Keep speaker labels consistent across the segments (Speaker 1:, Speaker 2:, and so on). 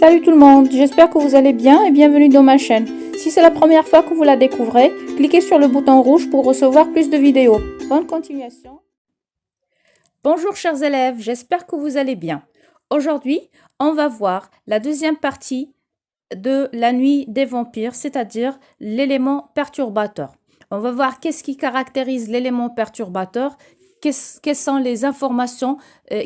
Speaker 1: Salut tout le monde, j'espère que vous allez bien et bienvenue dans ma chaîne. Si c'est la première fois que vous la découvrez, cliquez sur le bouton rouge pour recevoir plus de vidéos. Bonne continuation. Bonjour chers élèves, j'espère que vous allez bien. Aujourd'hui, on va voir la deuxième partie de la nuit des vampires, c'est-à-dire l'élément perturbateur. On va voir qu'est-ce qui caractérise l'élément perturbateur, quelles sont les informations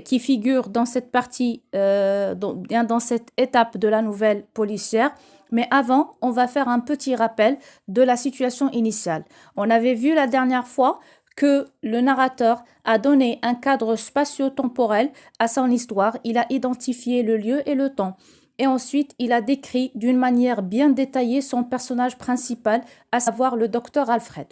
Speaker 1: qui figurent dans cette partie, dans cette étape de la nouvelle policière. Mais avant, on va faire un petit rappel de la situation initiale. On avait vu la dernière fois que le narrateur a donné un cadre spatio-temporel à son histoire. Il a identifié le lieu et le temps. Et ensuite, il a décrit d'une manière bien détaillée son personnage principal, à savoir le docteur Alfred.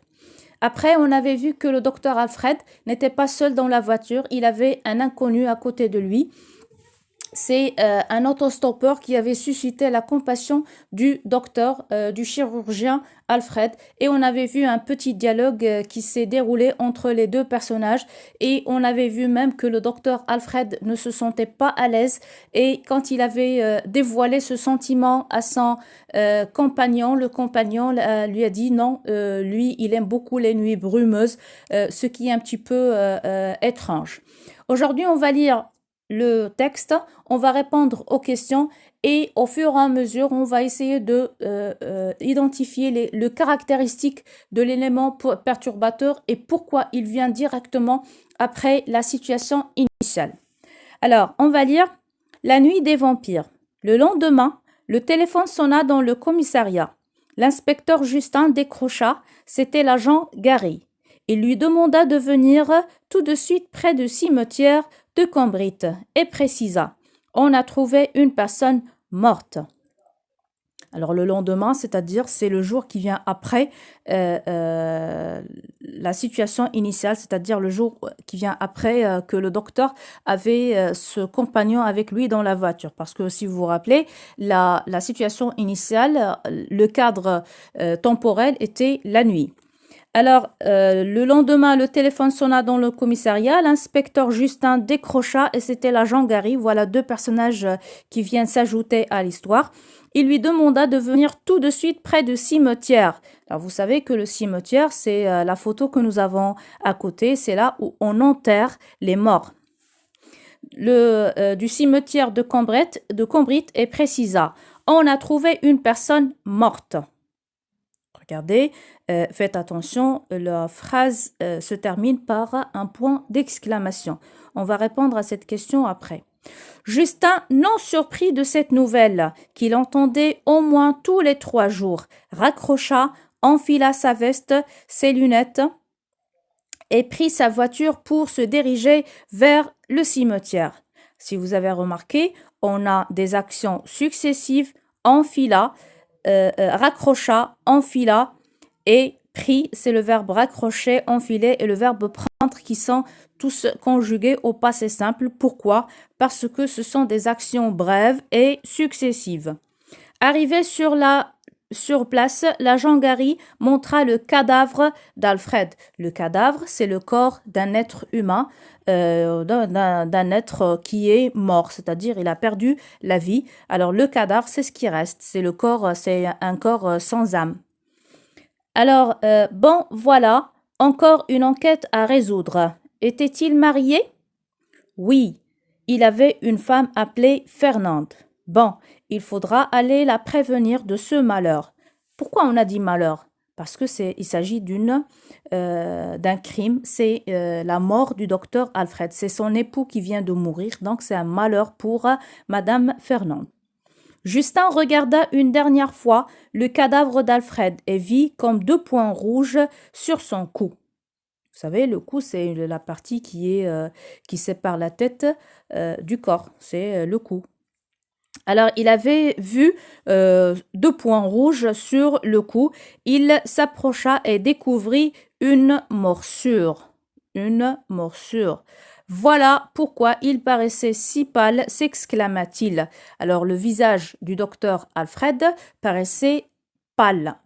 Speaker 1: Après, on avait vu que le docteur Alfred n'était pas seul dans la voiture, il avait un inconnu à côté de lui. C'est un autostoppeur qui avait suscité la compassion du docteur, du chirurgien Alfred. Et on avait vu un petit dialogue qui s'est déroulé entre les deux personnages. Et on avait vu même que le docteur Alfred ne se sentait pas à l'aise. Et quand il avait dévoilé ce sentiment à son compagnon, le compagnon lui a dit non, lui, il aime beaucoup les nuits brumeuses, ce qui est un petit peu étrange. Aujourd'hui, on va lire le texte, on va répondre aux questions et au fur et à mesure, on va essayer de identifier le caractéristique de l'élément perturbateur et pourquoi il vient directement après la situation initiale. Alors, on va lire la nuit des vampires. Le lendemain, le téléphone sonna dans le commissariat. L'inspecteur Justin décrocha, c'était l'agent Gary. Il lui demanda de venir tout de suite près du cimetière de Cambrit et précisa « On a trouvé une personne morte ». Alors le lendemain, c'est-à-dire c'est le jour qui vient après la situation initiale, c'est-à-dire le jour qui vient après que le docteur avait ce compagnon avec lui dans la voiture. Parce que si vous vous rappelez, la situation initiale, le cadre temporel était la nuit. Alors, le lendemain, le téléphone sonna dans le commissariat. L'inspecteur Justin décrocha et c'était l'agent Gary. Voilà deux personnages qui viennent s'ajouter à l'histoire. Il lui demanda de venir tout de suite près du cimetière. Alors, vous savez que le cimetière, c'est la photo que nous avons à côté. C'est là où on enterre les morts. Du cimetière de Cambrit et précisa « On a trouvé une personne morte ». Regardez, faites attention, la phrase se termine par un point d'exclamation. On va répondre à cette question après. Justin, non surpris de cette nouvelle, qu'il entendait au moins tous les 3 jours, raccrocha, enfila sa veste, ses lunettes et prit sa voiture pour se diriger vers le cimetière. Si vous avez remarqué, on a des actions successives, enfila, raccrocha, enfila et pris, c'est le verbe raccrocher, enfiler et le verbe prendre qui sont tous conjugués au passé simple. Pourquoi? Parce que ce sont des actions brèves et successives. Arrivé sur place, l'agent Gary montra le cadavre d'Alfred. Le cadavre, c'est le corps d'un être humain, d'un être qui est mort, c'est-à-dire il a perdu la vie. Alors le cadavre, c'est ce qui reste, c'est le corps, c'est un corps sans âme. Alors, bon, voilà, encore une enquête à résoudre. Était-il marié? Oui, il avait une femme appelée Fernande. Bon, il faudra aller la prévenir de ce malheur. Pourquoi on a dit malheur? Parce que il s'agit d'un crime, c'est la mort du docteur Alfred. C'est son époux qui vient de mourir, donc c'est un malheur pour Madame Fernande. Justin regarda une dernière fois le cadavre d'Alfred et vit comme 2 points rouges sur son cou. Vous savez, le cou, c'est la partie qui sépare la tête du corps, c'est le cou. Alors, il avait vu 2 points rouges sur le cou. Il s'approcha et découvrit une morsure. Une morsure. Voilà pourquoi il paraissait si pâle, s'exclama-t-il. Alors, le visage du docteur Alfred paraissait pâle.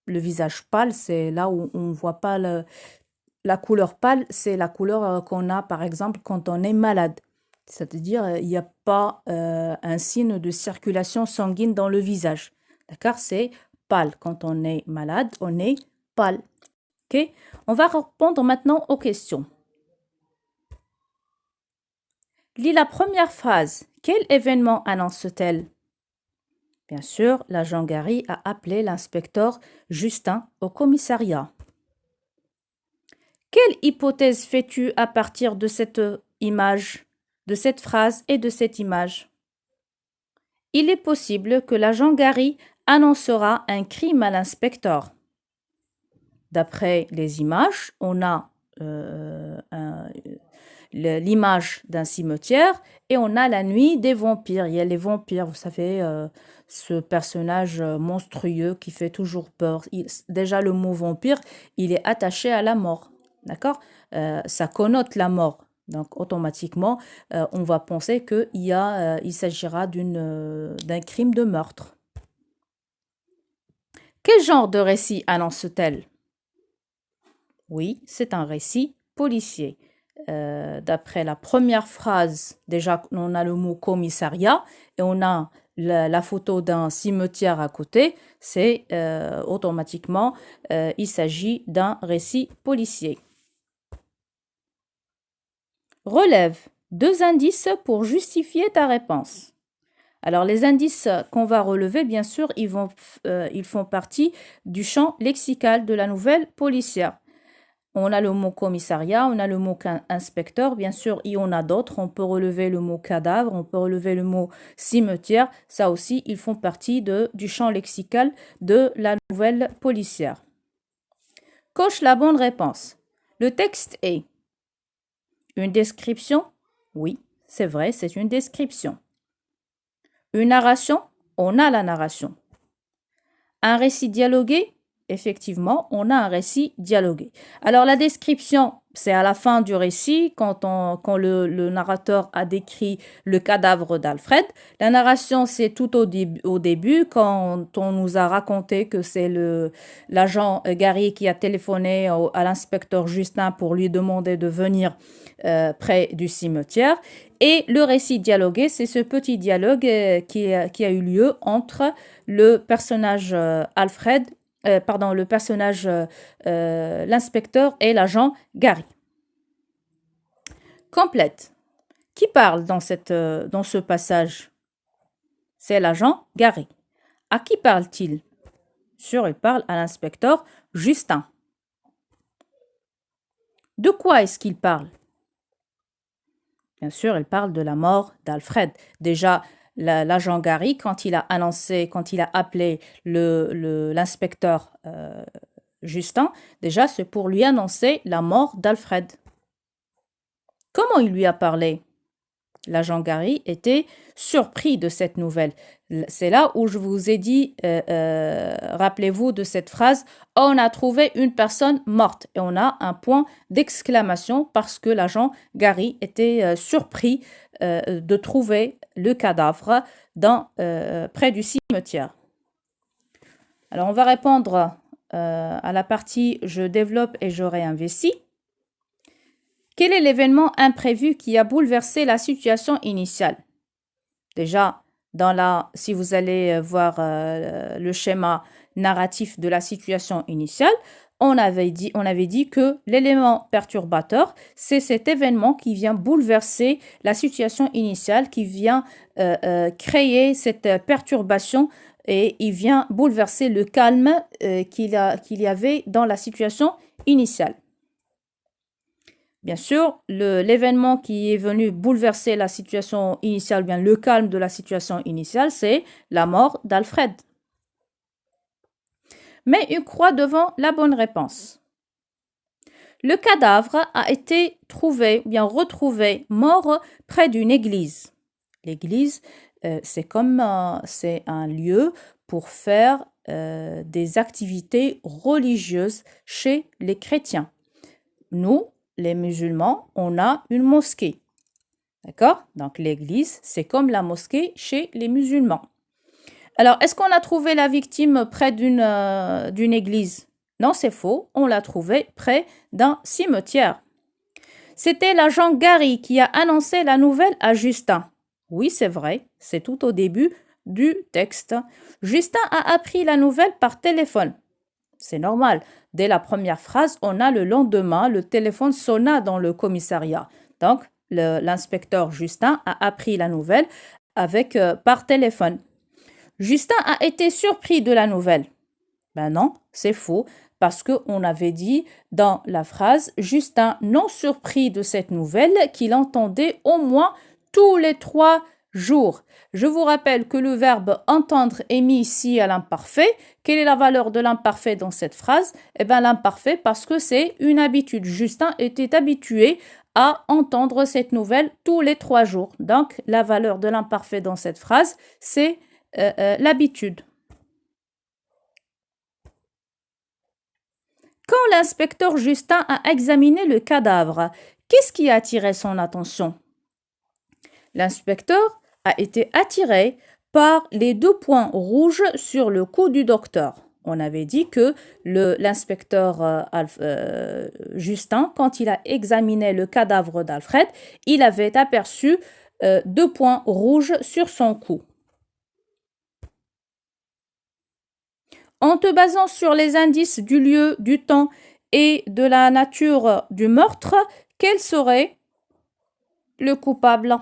Speaker 1: Le visage pâle, c'est là où on ne voit pas la couleur pâle, c'est la couleur qu'on a, par exemple, quand on est malade. c'est-à-dire il n'y a pas un signe de circulation sanguine dans le visage. D'accord? C'est pâle. Quand on est malade, on est pâle. Ok? On va répondre maintenant aux questions. Lis la première phrase. Quel événement annonce-t-elle? Bien sûr, l'agent Gary a appelé l'inspecteur Justin au commissariat. Quelle hypothèse fais-tu à partir de cette image, de cette phrase et de cette image? Il est possible que l'agent Gary annoncera un crime à l'inspecteur. D'après les images, on a l'image d'un cimetière et on a la nuit des vampires. Il y a les vampires, vous savez, ce personnage monstrueux qui fait toujours peur. Déjà, le mot vampire, il est attaché à la mort. D'accord? Ça connote la mort. Donc, automatiquement, on va penser qu'il s'agira d'un crime de meurtre. Quel genre de récit annonce-t-elle? Oui, c'est un récit policier. D'après la première phrase, déjà, on a le mot commissariat et on a la photo d'un cimetière à côté. C'est automatiquement, il s'agit d'un récit policier. Relève 2 indices pour justifier ta réponse. Alors, les indices qu'on va relever, bien sûr, ils font partie du champ lexical de la nouvelle policière. On a le mot commissariat, on a le mot inspecteur, bien sûr, il y en a d'autres. On peut relever le mot cadavre, on peut relever le mot cimetière. Ça aussi, ils font partie du champ lexical de la nouvelle policière. Coche la bonne réponse. Le texte est une description. Oui, c'est vrai, c'est une description. Une narration. On a la narration. Un récit dialogué. Effectivement, on a un récit dialogué. Alors, la description, c'est à la fin du récit, quand le narrateur a décrit le cadavre d'Alfred. La narration, c'est tout au début, quand on nous a raconté que c'est l'agent Gary qui a téléphoné à l'inspecteur Justin pour lui demander de venir près du cimetière. Et le récit dialogué, c'est ce petit dialogue qui a eu lieu entre le personnage l'inspecteur et l'agent Gary. Complète. Qui parle dans ce passage? C'est l'agent Gary. À qui parle-t-il? Sûr, il parle à l'inspecteur Justin. De quoi est-ce qu'il parle? Bien sûr, il parle de la mort d'Alfred. Déjà, l'agent Gary, quand il a appelé l'inspecteur Justin, déjà, c'est pour lui annoncer la mort d'Alfred. Comment il lui a parlé? L'agent Gary était surpris de cette nouvelle. C'est là où je vous ai dit, rappelez-vous de cette phrase, on a trouvé une personne morte. Et on a un point d'exclamation parce que l'agent Gary était surpris de trouver le cadavre près du cimetière. Alors, on va répondre à la partie « Je développe et je réinvestis ». Quel est l'événement imprévu qui a bouleversé la situation initiale? Déjà, si vous allez voir le schéma narratif de la situation initiale, on avait dit que l'élément perturbateur, c'est cet événement qui vient bouleverser la situation initiale, qui vient créer cette perturbation et il vient bouleverser le calme qu'il y avait dans la situation initiale. Bien sûr, l'événement qui est venu bouleverser la situation initiale, bien le calme de la situation initiale, c'est la mort d'Alfred. Mets une croix devant la bonne réponse. Le cadavre a été retrouvé mort près d'une église. L'église, c'est un lieu pour faire des activités religieuses chez les chrétiens. Nous, les musulmans, on a une mosquée. D'accord? Donc, l'église, c'est comme la mosquée chez les musulmans. Alors, est-ce qu'on a trouvé la victime près d'une église? Non, c'est faux. On l'a trouvée près d'un cimetière. C'était l'agent Gary qui a annoncé la nouvelle à Justin. Oui, c'est vrai, c'est tout au début du texte. Justin a appris la nouvelle par téléphone. C'est normal. Dès la première phrase, on a le lendemain, le téléphone sonna dans le commissariat. Donc, l'inspecteur Justin a appris la nouvelle par téléphone. Justin a été surpris de la nouvelle. Ben non, c'est faux, parce qu'on avait dit dans la phrase Justin non surpris de cette nouvelle qu'il entendait au moins tous les 3 jours. Je vous rappelle que le verbe entendre est mis ici à l'imparfait. Quelle est la valeur de l'imparfait dans cette phrase? Eh bien, l'imparfait parce que c'est une habitude. Justin était habitué à entendre cette nouvelle tous les 3 jours. Donc, la valeur de l'imparfait dans cette phrase, c'est l'habitude. Quand l'inspecteur Justin a examiné le cadavre, qu'est-ce qui a attiré son attention? L'inspecteur a été attiré par les 2 points rouges sur le cou du docteur. On avait dit que l'inspecteur Justin, quand il a examiné le cadavre d'Alfred, il avait aperçu 2 points rouges sur son cou. En te basant sur les indices du lieu, du temps et de la nature du meurtre, quel serait le coupable?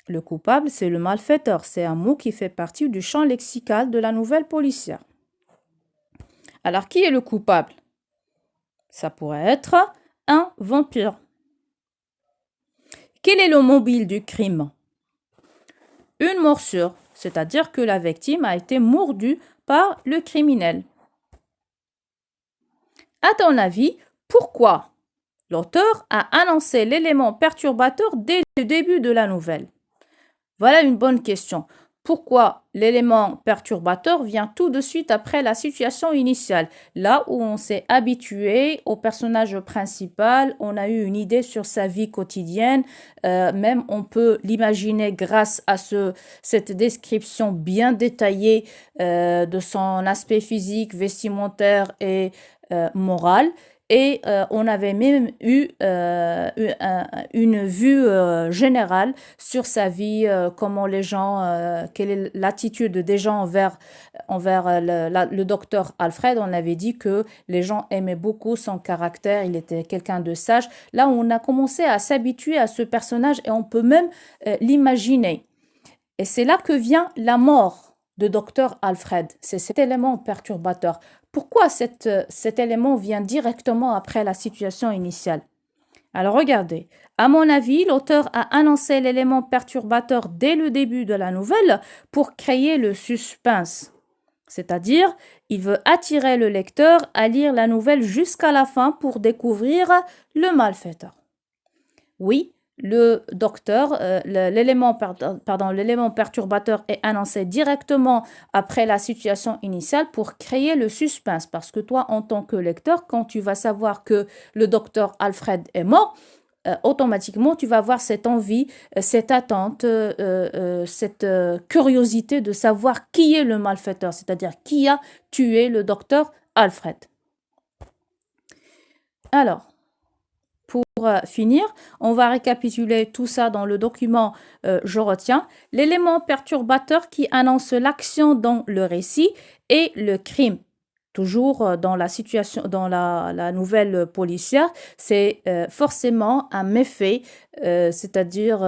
Speaker 1: Le coupable, c'est le malfaiteur. C'est un mot qui fait partie du champ lexical de la nouvelle policière. Alors, qui est le coupable? Ça pourrait être un vampire. Quel est le mobile du crime? Une morsure, c'est-à-dire que la victime a été mordue par le criminel. À ton avis, pourquoi l'auteur a annoncé l'élément perturbateur dès le début de la nouvelle? Voilà une bonne question. Pourquoi l'élément perturbateur vient tout de suite après la situation initiale? Là où on s'est habitué au personnage principal, on a eu une idée sur sa vie quotidienne, même on peut l'imaginer grâce à cette description bien détaillée de son aspect physique, vestimentaire et moral. Et on avait même eu une vue générale sur sa vie, comment les gens, quelle est l'attitude des gens envers le docteur Alfred. On avait dit que les gens aimaient beaucoup son caractère, il était quelqu'un de sage. Là, on a commencé à s'habituer à ce personnage et on peut même l'imaginer. Et c'est là que vient la mort de docteur Alfred. C'est cet élément perturbateur. Pourquoi cet élément vient directement après la situation initiale? Alors regardez, à mon avis, l'auteur a annoncé l'élément perturbateur dès le début de la nouvelle pour créer le suspense. C'est-à-dire, il veut attirer le lecteur à lire la nouvelle jusqu'à la fin pour découvrir le malfaiteur. Oui, le docteur, l'élément perturbateur est annoncé directement après la situation initiale pour créer le suspense. Parce que toi, en tant que lecteur, quand tu vas savoir que le docteur Alfred est mort, automatiquement, tu vas avoir cette envie, cette attente, cette curiosité de savoir qui est le malfaiteur, c'est-à-dire qui a tué le docteur Alfred. Alors, pour finir, on va récapituler tout ça dans le document Je retiens. L'élément perturbateur qui annonce l'action dans le récit et le crime. Toujours dans la situation, dans la nouvelle policière, c'est forcément un méfait, c'est-à-dire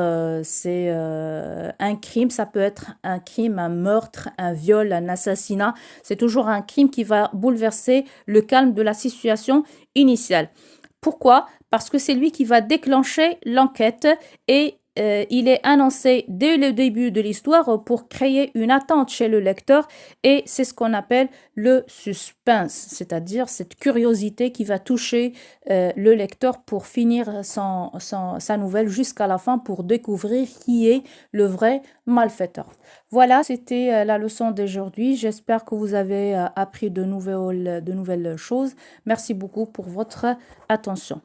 Speaker 1: c'est un crime, ça peut être un crime, un meurtre, un viol, un assassinat. C'est toujours un crime qui va bouleverser le calme de la situation initiale. Pourquoi? Parce que c'est lui qui va déclencher l'enquête et il est annoncé dès le début de l'histoire pour créer une attente chez le lecteur et c'est ce qu'on appelle le suspense, c'est-à-dire cette curiosité qui va toucher le lecteur pour finir sa nouvelle jusqu'à la fin pour découvrir qui est le vrai malfaiteur. Voilà, c'était la leçon d'aujourd'hui. J'espère que vous avez appris de nouvelles choses. Merci beaucoup pour votre attention.